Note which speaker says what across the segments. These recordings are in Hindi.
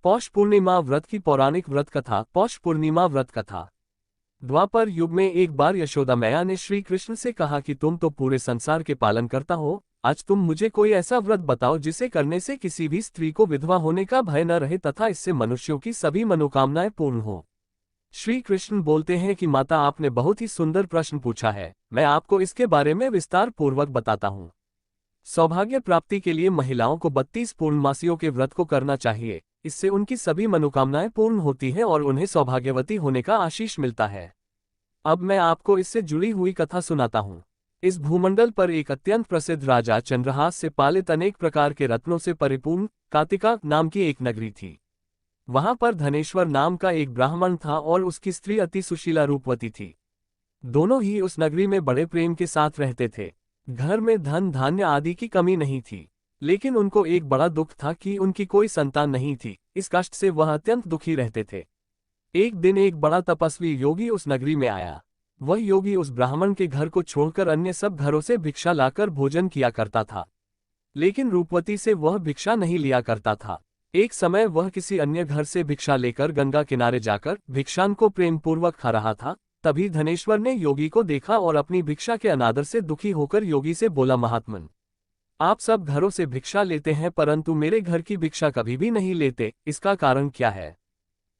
Speaker 1: पौष पूर्णिमा व्रत की पौराणिक व्रत कथा। पौष पूर्णिमा व्रत कथा। द्वापर युग में एक बार यशोदा मैया ने श्री कृष्ण से कहा कि तुम तो पूरे संसार के पालन करता हो, आज तुम मुझे कोई ऐसा व्रत बताओ जिसे करने से किसी भी स्त्री को विधवा होने का भय न रहे तथा इससे मनुष्यों की सभी मनोकामनाएं पूर्ण हो। श्री कृष्ण बोलते हैं कि माता, आपने बहुत ही सुंदर प्रश्न पूछा है, मैं आपको इसके बारे में विस्तार पूर्वक बताता हूँ। सौभाग्य प्राप्ति के लिए महिलाओं को 32 पूर्णमासियों के व्रत को करना चाहिए। इससे उनकी सभी मनोकामनाएं पूर्ण होती हैं और उन्हें सौभाग्यवती होने का आशीष मिलता है। अब मैं आपको इससे जुड़ी हुई कथा सुनाता हूँ। इस भूमंडल पर एक अत्यंत प्रसिद्ध राजा चंद्रहास से पालित अनेक प्रकार के रत्नों से परिपूर्ण कातिका नाम की एक नगरी थी। वहां पर धनेश्वर नाम का एक ब्राह्मण था और उसकी स्त्री अति सुशीला रूपवती थी। दोनों ही उस नगरी में बड़े प्रेम के साथ रहते थे। घर में धन धान्य आदि की कमी नहीं थी, लेकिन उनको एक बड़ा दुख था कि उनकी कोई संतान नहीं थी। इस कष्ट से वह अत्यंत दुखी रहते थे। एक दिन एक बड़ा तपस्वी योगी उस नगरी में आया। वह योगी उस ब्राह्मण के घर को छोड़कर अन्य सब घरों से भिक्षा लाकर भोजन किया करता था, लेकिन रूपवती से वह भिक्षा नहीं लिया करता था। एक समय वह किसी अन्य घर से भिक्षा लेकर गंगा किनारे जाकर भिक्षान को प्रेम पूर्वक खा रहा था। तभी धनेश्वर ने योगी को देखा और अपनी भिक्षा के अनादर से दुखी होकर योगी से बोला, महात्मन, आप सब घरों से भिक्षा लेते हैं परंतु मेरे घर की भिक्षा कभी भी नहीं लेते, इसका कारण क्या है?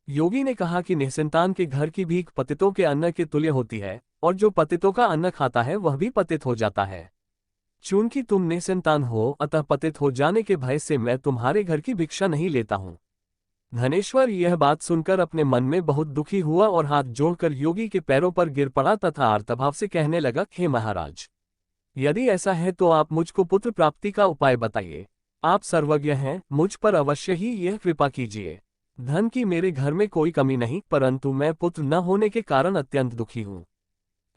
Speaker 1: योगी ने कहा कि निसंतान के घर की भीख पतितों के अन्न के तुल्य होती है और जो पतितों का अन्न खाता है वह भी पतित हो जाता है। चूंकि तुम निसंतान हो अतः पतित हो जाने के भय से मैं तुम्हारे घर की भिक्षा नहीं लेता हूँ। धनेश्वर यह बात सुनकर अपने मन में बहुत दुखी हुआ और हाथ जोड़कर योगी के पैरों पर गिर पड़ा तथा आर्तभाव से कहने लगा, हे महाराज, यदि ऐसा है तो आप मुझको पुत्र प्राप्ति का उपाय बताइए। आप सर्वज्ञ हैं, मुझ पर अवश्य ही यह कृपा कीजिए। धन की मेरे घर में कोई कमी नहीं, परंतु मैं पुत्र न होने के कारण अत्यंत दुखी हूँ।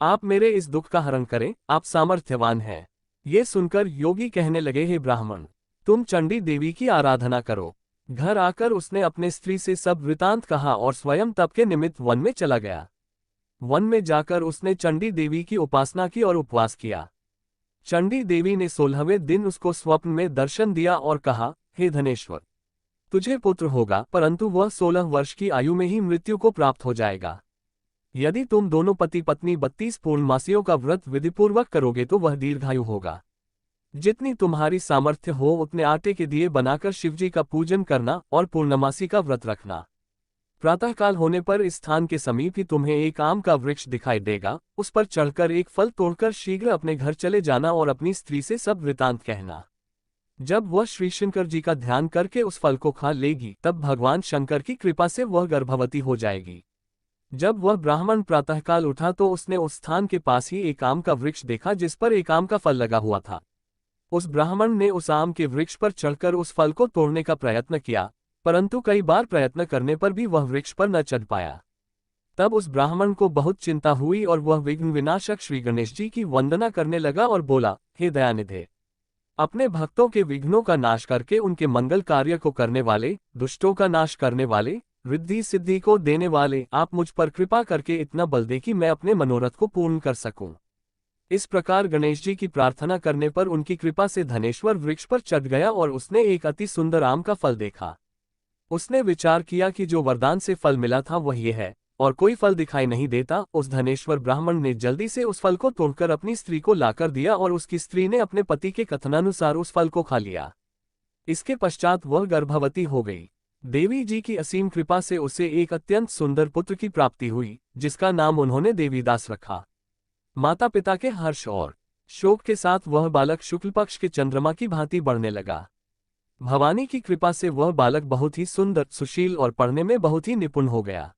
Speaker 1: आप मेरे इस दुख का हरण करें, आप सामर्थ्यवान हैं। ये सुनकर योगी कहने लगे, हे ब्राह्मण, तुम चंडी देवी की आराधना करो। घर आकर उसने अपने स्त्री से सब वृतांत कहा और स्वयं तप के निमित्त वन में चला गया। वन में जाकर उसने चंडी देवी की उपासना की और उपवास किया। चंडी देवी ने 16वें दिन उसको स्वप्न में दर्शन दिया और कहा, हे धनेश्वर, तुझे पुत्र होगा परंतु वह 16 वर्ष की आयु में ही मृत्यु को प्राप्त हो जाएगा। यदि तुम दोनों पति पत्नी 32 पूर्णमासियों का व्रत विधिपूर्वक करोगे तो वह दीर्घायु होगा। जितनी तुम्हारी सामर्थ्य हो उतने आटे के दिए बनाकर शिवजी का पूजन करना और पूर्णमासी का व्रत रखना। प्रातःकाल होने पर इस स्थान के समीप ही तुम्हें एक आम का वृक्ष दिखाई देगा, उस पर चढ़कर एक फल तोड़कर शीघ्र अपने घर चले जाना और अपनी स्त्री से सब वृतांत कहना। जब वह श्री शंकर जी का ध्यान करके उस फल को खा लेगी तब भगवान शंकर की कृपा से वह गर्भवती हो जाएगी। जब वह ब्राह्मण प्रातःकाल उठा तो उसने उस स्थान के पास ही एक आम का वृक्ष देखा जिस पर एक आम का फल लगा हुआ था। उस ब्राह्मण ने उस आम के वृक्ष पर चढ़कर उस फल को तोड़ने का प्रयत्न किया, परंतु कई बार प्रयत्न करने पर भी वह वृक्ष पर न चढ़ पाया। तब उस ब्राह्मण को बहुत चिंता हुई और वह विघ्न विनाशक श्री गणेश जी की वंदना करने लगा और बोला, हे दयानिधे, अपने भक्तों के विघ्नों का नाश करके उनके मंगल कार्य को करने वाले, दुष्टों का नाश करने वाले, रिद्धि सिद्धि को देने वाले, आप मुझ पर कृपा करके इतना बल दे कि मैं अपने मनोरथ को पूर्ण कर सकूं। इस प्रकार गणेश जी की प्रार्थना करने पर उनकी कृपा से धनेश्वर वृक्ष पर चढ़ गया और उसने एक अति सुंदर आम का फल देखा। उसने विचार किया कि जो वरदान से फल मिला था वह ये है और कोई फल दिखाई नहीं देता। उस धनेश्वर ब्राह्मण ने जल्दी से उस फल को तोड़कर अपनी स्त्री को लाकर दिया और उसकी स्त्री ने अपने पति के कथनानुसार उस फल को खा लिया। इसके पश्चात वह गर्भवती हो गई। देवी जी की असीम कृपा से उसे एक अत्यंत सुंदर पुत्र की प्राप्ति हुई, जिसका नाम उन्होंने देवीदास रखा। माता पिता के हर्ष और शोक के साथ वह बालक शुक्ल पक्ष के चंद्रमा की भांति बढ़ने लगा। भवानी की कृपा से वह बालक बहुत ही सुंदर, सुशील और पढ़ने में बहुत ही निपुण हो गया।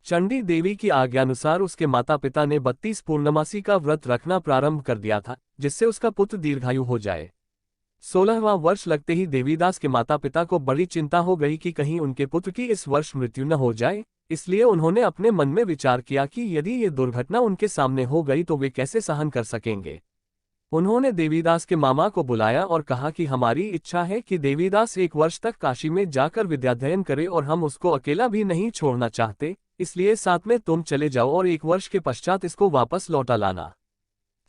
Speaker 1: चंडी देवी की आज्ञानुसार उसके माता पिता ने 32 पूर्णमासी का व्रत रखना प्रारंभ कर दिया था, जिससे उसका पुत्र दीर्घायु हो जाए। 16वां वर्ष लगते ही देवीदास के माता पिता को बड़ी चिंता हो गई कि कहीं उनके पुत्र की इस वर्ष मृत्यु न हो जाए। इसलिए उन्होंने अपने मन में विचार किया कि यदि ये दुर्घटना उनके सामने हो गई तो वे कैसे सहन कर सकेंगे। उन्होंने देवीदास के मामा को बुलाया और कहा कि हमारी इच्छा है कि देवीदास 1 वर्ष तक काशी में जाकर विद्याध्ययन करे और हम उसको अकेला भी नहीं छोड़ना चाहते, इसलिए साथ में तुम चले जाओ और 1 वर्ष के पश्चात इसको वापस लौटा लाना।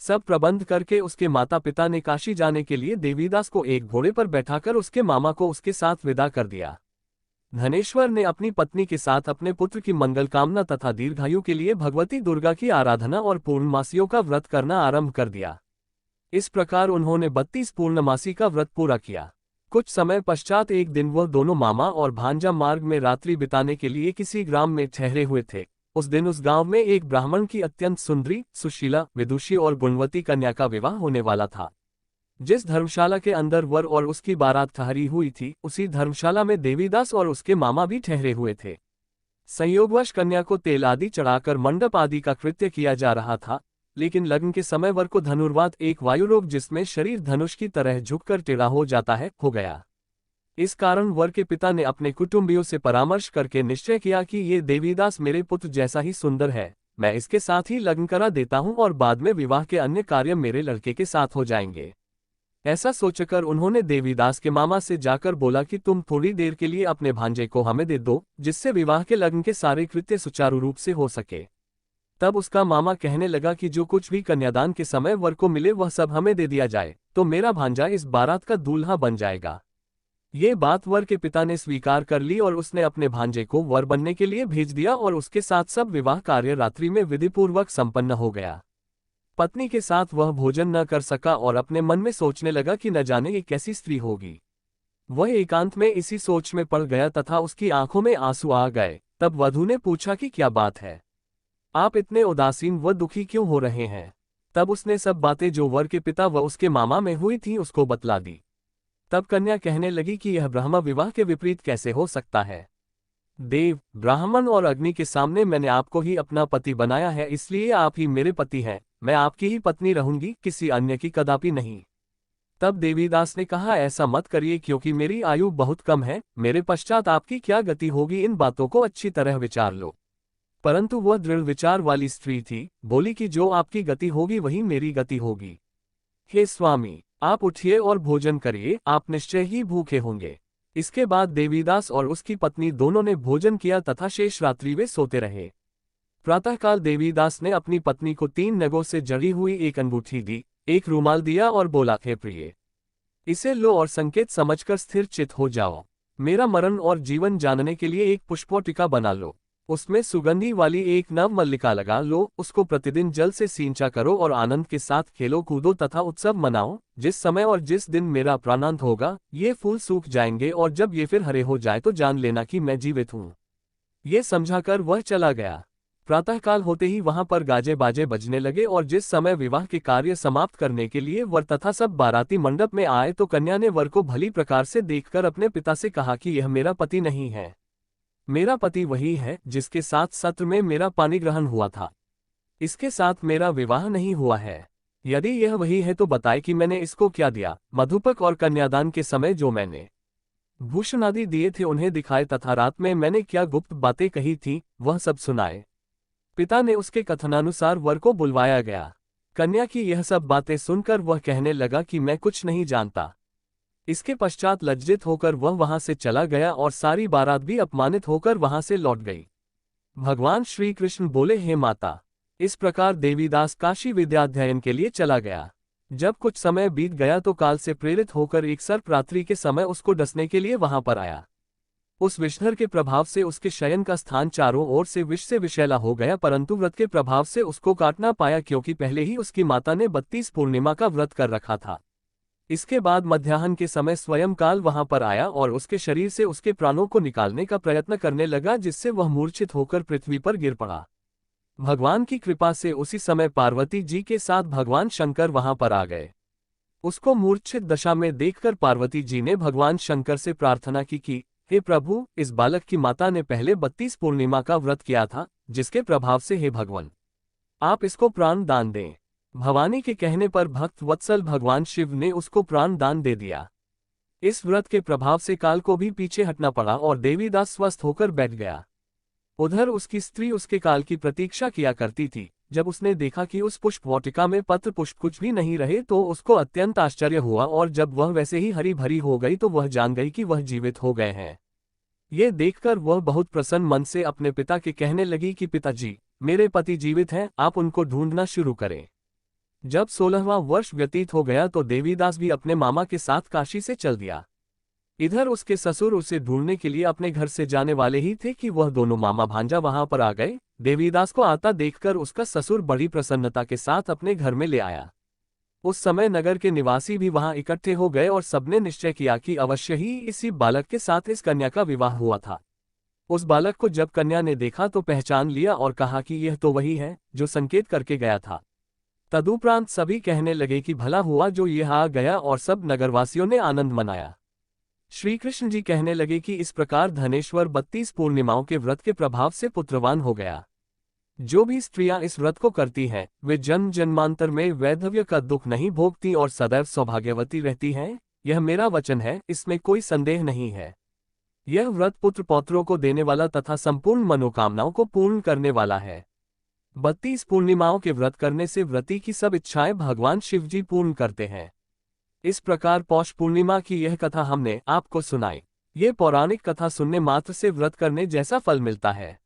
Speaker 1: सब प्रबंध करके उसके माता पिता ने काशी जाने के लिए देवीदास को एक घोड़े पर बैठाकर उसके मामा को उसके साथ विदा कर दिया। धनेश्वर ने अपनी पत्नी के साथ अपने पुत्र की मंगल कामना तथा दीर्घायु के लिए भगवती दुर्गा की आराधना और पूर्णमासियों का व्रत करना आरंभ कर दिया। इस प्रकार उन्होंने 32 पूर्णमासी का व्रत पूरा किया। कुछ समय पश्चात एक दिन वह दोनों मामा और भांजा मार्ग में रात्रि बिताने के लिए किसी ग्राम में ठहरे हुए थे। उस दिन उस गांव में एक ब्राह्मण की अत्यंत सुंदरी, सुशीला, विदुषी और गुणवती कन्या का विवाह होने वाला था। जिस धर्मशाला के अंदर वर और उसकी बारात ठहरी हुई थी, उसी धर्मशाला में देवीदास और उसके मामा भी ठहरे हुए थे। संयोगवश कन्या को तेल आदि चढ़ाकर मंडप आदि का कृत्य किया जा रहा था, लेकिन लग्न के समय वर को धनुर्वात, एक वायुरोग जिसमें शरीर धनुष की तरह झुककर टेढ़ा हो जाता है, हो गया। इस कारण वर के पिता ने अपने कुटुंबियों से परामर्श करके निश्चय किया कि ये देवीदास मेरे पुत्र जैसा ही सुंदर है, मैं इसके साथ ही लग्न करा देता हूं और बाद में विवाह के अन्य कार्य मेरे लड़के के साथ हो जाएंगे। ऐसा सोचकर उन्होंने देवीदास के मामा से जाकर बोला कि तुम थोड़ी देर के लिए अपने भांजे को हमें दे दो, जिससे विवाह के लग्न के सारे कृत्य सुचारू रूप से हो सके। तब उसका मामा कहने लगा कि जो कुछ भी कन्यादान के समय वर को मिले वह सब हमें दे दिया जाए, तो मेरा भांजा इस बारात का दूल्हा बन जाएगा। ये बात वर के पिता ने स्वीकार कर ली और उसने अपने भांजे को वर बनने के लिए भेज दिया और उसके साथ सब विवाह कार्य रात्रि में विधिपूर्वक संपन्न हो गया। पत्नी के साथ वह भोजन न कर सका और अपने मन में सोचने लगा कि न जाने ये कैसी स्त्री होगी। वह एकांत में इसी सोच में पड़ गया तथा उसकी आंखों में आंसू आ गए। तब वधू ने पूछा कि क्या बात है, आप इतने उदासीन व दुखी क्यों हो रहे हैं। तब उसने सब बातें जो वर के पिता व उसके मामा में हुई थी उसको बतला दी। तब कन्या कहने लगी कि यह ब्रह्म विवाह के विपरीत कैसे हो सकता है। देव, ब्राह्मण और अग्नि के सामने मैंने आपको ही अपना पति बनाया है, इसलिए आप ही मेरे पति हैं। मैं आपकी ही पत्नी रहूंगी, किसी अन्य की कदापि नहीं। तब देवीदास ने कहा, ऐसा मत करिए क्योंकि मेरी आयु बहुत कम है, मेरे पश्चात आपकी क्या गति होगी, इन बातों को अच्छी तरह विचार लो। परंतु वह दृढ़ विचार वाली स्त्री थी, बोली कि जो आपकी गति होगी वही मेरी गति होगी। हे स्वामी, आप उठिए और भोजन करिए, आप निश्चय ही भूखे होंगे। इसके बाद देवीदास और उसकी पत्नी दोनों ने भोजन किया तथा शेष रात्रि वे सोते रहे। प्रातःकाल देवीदास ने अपनी पत्नी को 3 नगों से जड़ी हुई एक अंगूठी दी, एक रूमाल दिया और बोला, हे प्रिय, इसे लो और संकेत समझकर स्थिर चित हो जाओ। मेरा मरण और जीवन जानने के लिए एक पुष्पोटिका बना लो, उसमें सुगंधी वाली एक नव मल्लिका लगा लो, उसको प्रतिदिन जल से सींचा करो और आनंद के साथ खेलो कूदो तथा उत्सव मनाओ। जिस समय और जिस दिन मेरा प्राणांत होगा ये फूल सूख जाएंगे और जब ये फिर हरे हो जाए तो जान लेना कि मैं जीवित हूँ। ये समझाकर वह चला गया। प्रातःकाल होते ही वहां पर गाजे बाजे बजने लगे और जिस समय विवाह के कार्य समाप्त करने के लिए वर तथा सब बाराती मंडप में आए तो कन्या ने वर को भली प्रकार से देखकर अपने पिता से कहा कि यह मेरा पति नहीं है, मेरा पति वही है जिसके साथ सत्र में मेरा पानी ग्रहण हुआ था, इसके साथ मेरा विवाह नहीं हुआ है। यदि यह वही है तो बताए कि मैंने इसको क्या दिया। मधुपक और कन्यादान के समय जो मैंने भूषण आदि दिए थे उन्हें दिखाए तथा रात में मैंने क्या गुप्त बातें कही थी वह सब सुनाए। पिता ने उसके कथनानुसार वर को बुलवाया गया। कन्या की यह सब बातें सुनकर वह कहने लगा कि मैं कुछ नहीं जानता। इसके पश्चात लज्जित होकर वह वहां से चला गया और सारी बारात भी अपमानित होकर वहां से लौट गई। भगवान श्री कृष्ण बोले, हे माता। इस प्रकार देवीदास काशी विद्याध्ययन के लिए चला गया। जब कुछ समय बीत गया तो काल से प्रेरित होकर एक सर्प रात्रि के समय उसको डसने के लिए वहां पर आया। उस विषधर के प्रभाव से उसके शयन का स्थान चारों ओर से विष से विषैला हो गया, परंतु व्रत के प्रभाव से उसको काट ना पाया क्योंकि पहले ही उसकी माता ने 32 पूर्णिमा का व्रत कर रखा था। इसके बाद मध्याह्न के समय स्वयं काल वहां पर आया और उसके शरीर से उसके प्राणों को निकालने का प्रयत्न करने लगा, जिससे वह मूर्छित होकर पृथ्वी पर गिर पड़ा। भगवान की कृपा से उसी समय पार्वती जी के साथ भगवान शंकर वहां पर आ गए। उसको मूर्छित दशा में देखकर पार्वती जी ने भगवान शंकर से प्रार्थना की कि हे प्रभु, इस बालक की माता ने पहले 32 पूर्णिमा का व्रत किया था, जिसके प्रभाव से हे भगवान आप इसको प्राण दान दें। भवानी के कहने पर भक्त वत्सल भगवान शिव ने उसको प्राण दान दे दिया। इस व्रत के प्रभाव से काल को भी पीछे हटना पड़ा और देवीदास स्वस्थ होकर बैठ गया। उधर उसकी स्त्री उसके काल की प्रतीक्षा किया करती थी। जब उसने देखा कि उस पुष्प वाटिका में पत्र पुष्प कुछ भी नहीं रहे तो उसको अत्यंत आश्चर्य हुआ और जब वह वैसे ही हरी भरी हो गई तो वह जान गई कि वह जीवित हो गए हैं। ये देखकर वह बहुत प्रसन्न मन से अपने पिता के कहने लगी कि पिताजी, मेरे पति जीवित हैं, आप उनको ढूंढना शुरू करें। जब 16वां वर्ष व्यतीत हो गया तो देवीदास भी अपने मामा के साथ काशी से चल दिया। इधर उसके ससुर उसे ढूंढने के लिए अपने घर से जाने वाले ही थे कि वह दोनों मामा भांजा वहां पर आ गए। देवीदास को आता देखकर उसका ससुर बड़ी प्रसन्नता के साथ अपने घर में ले आया। उस समय नगर के निवासी भी वहां इकट्ठे हो गए और सबने निश्चय किया कि अवश्य ही इसी बालक के साथ इस कन्या का विवाह हुआ था। उस बालक को जब कन्या ने देखा तो पहचान लिया और कहा कि यह तो वही है जो संकेत करके गया था। तदुपरांत सभी कहने लगे कि भला हुआ जो यह आ गया, और सब नगरवासियों ने आनंद मनाया। श्री कृष्ण जी कहने लगे कि इस प्रकार धनेश्वर 32 पूर्णिमाओं के व्रत के प्रभाव से पुत्रवान हो गया। जो भी स्त्रियां इस व्रत को करती हैं, वे जन्म जन्मांतर में वैधव्य का दुख नहीं भोगती और सदैव सौभाग्यवती रहती हैं। यह मेरा वचन है, इसमें कोई संदेह नहीं है। यह व्रत पुत्र पौत्रों को देने वाला तथा संपूर्ण मनोकामनाओं को पूर्ण करने वाला है। 32 पूर्णिमाओं के व्रत करने से व्रती की सब इच्छाएं भगवान शिवजी पूर्ण करते हैं। इस प्रकार पौष पूर्णिमा की यह कथा हमने आपको सुनाई। ये पौराणिक कथा सुनने मात्र से व्रत करने जैसा फल मिलता है।